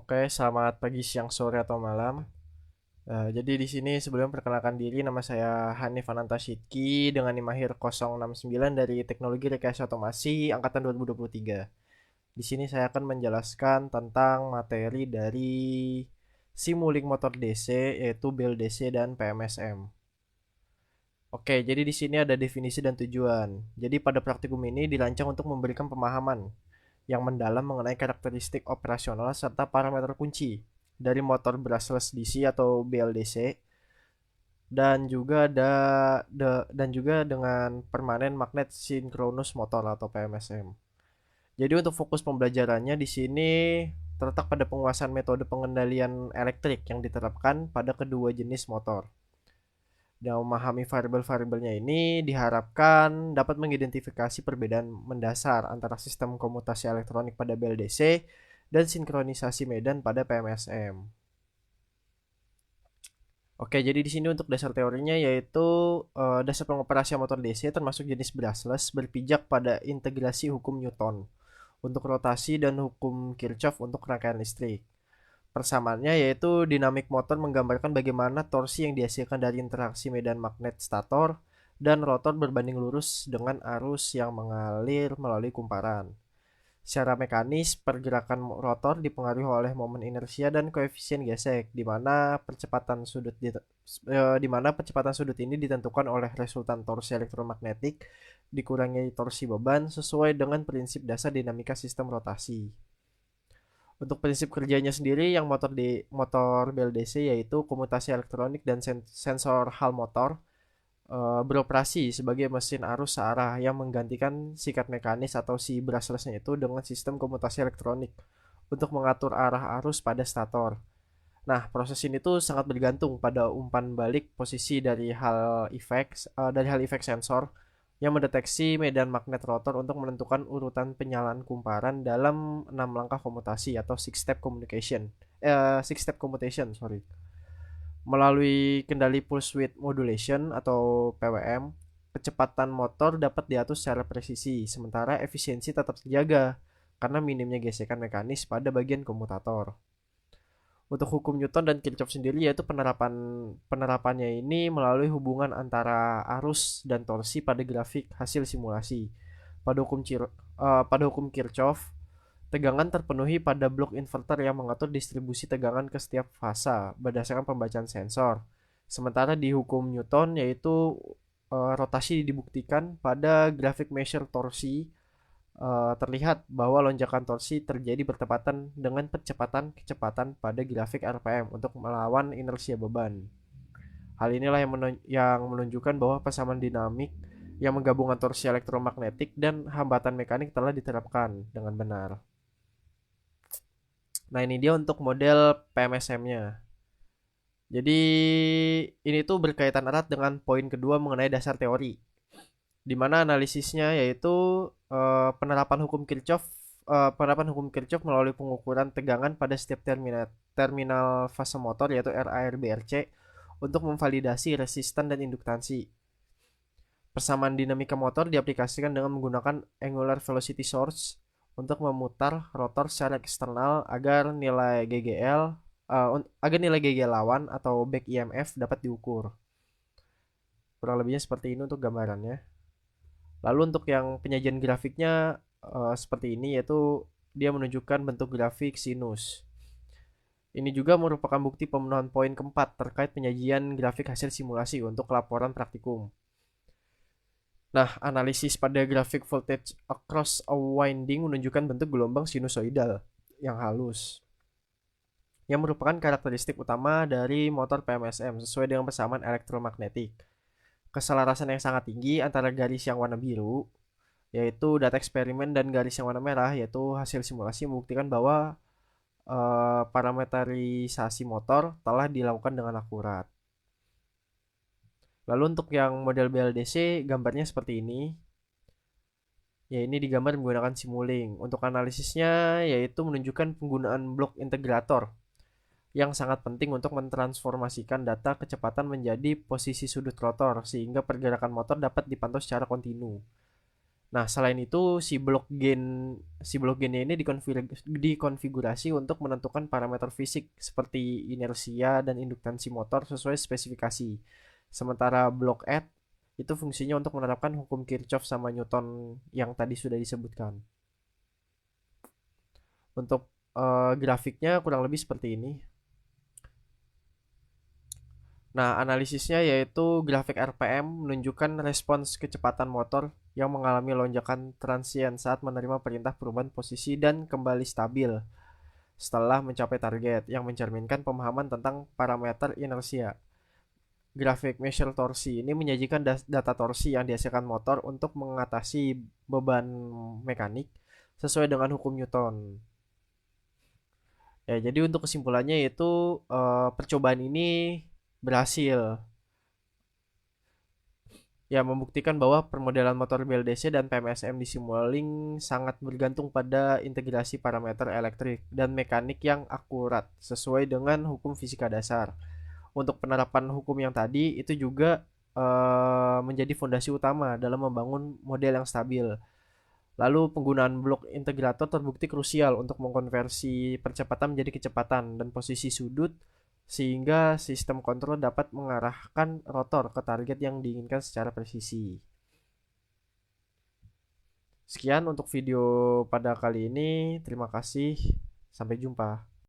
Oke, selamat pagi, siang, sore, atau malam. Jadi di sini sebelum perkenalkan diri, nama saya Hanif Ananta Syidki dengan NIM akhir 069 dari Teknologi Rekayasa Otomasi angkatan 2023. Di sini saya akan menjelaskan tentang materi dari Simulink Motor DC yaitu Build DC dan PMSM. Oke, jadi di sini ada definisi dan tujuan. Jadi pada praktikum ini dirancang untuk memberikan pemahaman yang mendalam mengenai karakteristik operasional serta parameter kunci dari motor brushless DC atau BLDC dan juga dengan permanen magnet synchronous motor atau PMSM. Jadi untuk fokus pembelajarannya di sini terletak pada penguasaan metode pengendalian elektrik yang diterapkan pada kedua jenis motor. Dan memahami variabel-variabelnya ini diharapkan dapat mengidentifikasi perbedaan mendasar antara sistem komutasi elektronik pada BLDC dan sinkronisasi medan pada PMSM. Oke, jadi di sini untuk dasar teorinya yaitu dasar pengoperasian motor DC termasuk jenis brushless berpijak pada integrasi hukum Newton untuk rotasi dan hukum Kirchhoff untuk rangkaian listrik. Persamaannya yaitu dinamik motor menggambarkan bagaimana torsi yang dihasilkan dari interaksi medan magnet stator dan rotor berbanding lurus dengan arus yang mengalir melalui kumparan. Secara mekanis, pergerakan rotor dipengaruhi oleh momen inersia dan koefisien gesek, di mana percepatan sudut ini ditentukan oleh resultan torsi elektromagnetik dikurangi torsi beban sesuai dengan prinsip dasar dinamika sistem rotasi. Untuk prinsip kerjanya sendiri yang motor BLDC yaitu komutasi elektronik dan sensor hal motor beroperasi sebagai mesin arus searah yang menggantikan sikat mekanis atau si brushlessnya itu dengan sistem komutasi elektronik untuk mengatur arah arus pada stator. Nah, proses ini tuh sangat bergantung pada umpan balik posisi dari hal efek sensor yang mendeteksi medan magnet rotor untuk menentukan urutan penyalaan kumparan dalam 6 langkah komutasi atau six step commutation, sorry. Melalui kendali pulse width modulation atau PWM, kecepatan motor dapat diatur secara presisi, sementara efisiensi tetap terjaga karena minimnya gesekan mekanis pada bagian komutator. Untuk hukum Newton dan Kirchhoff sendiri yaitu penerapannya ini melalui hubungan antara arus dan torsi pada grafik hasil simulasi. Pada hukum Kirchhoff, tegangan terpenuhi pada blok inverter yang mengatur distribusi tegangan ke setiap fasa berdasarkan pembacaan sensor. Sementara di hukum Newton yaitu rotasi dibuktikan pada grafik measure torsi, terlihat bahwa lonjakan torsi terjadi bertepatan dengan kecepatan pada grafik RPM untuk melawan inersia beban. Hal inilah yang menunjukkan bahwa persamaan dinamik yang menggabungkan torsi elektromagnetik dan hambatan mekanik telah diterapkan dengan benar. Nah, ini dia untuk model PMSM-nya. Jadi ini tuh berkaitan erat dengan poin kedua mengenai dasar teori, di mana analisisnya yaitu penerapan hukum Kirchhoff melalui pengukuran tegangan pada setiap terminal fase motor yaitu RA/RB/RC untuk memvalidasi resistan dan induktansi. Persamaan dinamika motor diaplikasikan dengan menggunakan angular velocity source untuk memutar rotor secara eksternal agar nilai GGL lawan atau back EMF dapat diukur. Kurang lebihnya seperti ini untuk gambarannya. Lalu untuk yang penyajian grafiknya seperti ini yaitu dia menunjukkan bentuk grafik sinus. Ini juga merupakan bukti pemenuhan poin keempat terkait penyajian grafik hasil simulasi untuk laporan praktikum. Nah, analisis pada grafik voltage across a winding menunjukkan bentuk gelombang sinusoidal yang halus, yang merupakan karakteristik utama dari motor PMSM sesuai dengan persamaan elektromagnetik. Keselarasan yang sangat tinggi antara garis yang warna biru, yaitu data eksperimen, dan garis yang warna merah, yaitu hasil simulasi membuktikan bahwa parameterisasi motor telah dilakukan dengan akurat. Lalu untuk yang model BLDC gambarnya seperti ini. Ya, ini digambar menggunakan Simulink. Untuk analisisnya yaitu menunjukkan penggunaan blok integrator yang sangat penting untuk mentransformasikan data kecepatan menjadi posisi sudut rotor sehingga pergerakan motor dapat dipantau secara kontinu. Nah, selain itu si blok gainnya ini dikonfigurasi untuk menentukan parameter fisik seperti inersia dan induktansi motor sesuai spesifikasi. Sementara blok add itu fungsinya untuk menerapkan hukum Kirchhoff sama Newton yang tadi sudah disebutkan. Untuk grafiknya kurang lebih seperti ini. Nah, analisisnya yaitu grafik RPM menunjukkan respons kecepatan motor yang mengalami lonjakan transien saat menerima perintah perubahan posisi dan kembali stabil setelah mencapai target yang mencerminkan pemahaman tentang parameter inersia. Grafik measure torsi ini menyajikan data torsi yang dihasilkan motor untuk mengatasi beban mekanik sesuai dengan hukum Newton. Ya, jadi untuk kesimpulannya yaitu percobaan ini berhasil ya membuktikan bahwa permodelan motor BLDC dan PMSM di Simulink sangat bergantung pada integrasi parameter elektrik dan mekanik yang akurat sesuai dengan hukum fisika dasar. Untuk penerapan hukum yang tadi itu juga menjadi fondasi utama dalam membangun model yang stabil. Lalu penggunaan blok integrator terbukti krusial untuk mengkonversi percepatan menjadi kecepatan dan posisi sudut sehingga sistem kontrol dapat mengarahkan rotor ke target yang diinginkan secara presisi. Sekian untuk video pada kali ini. Terima kasih. Sampai jumpa.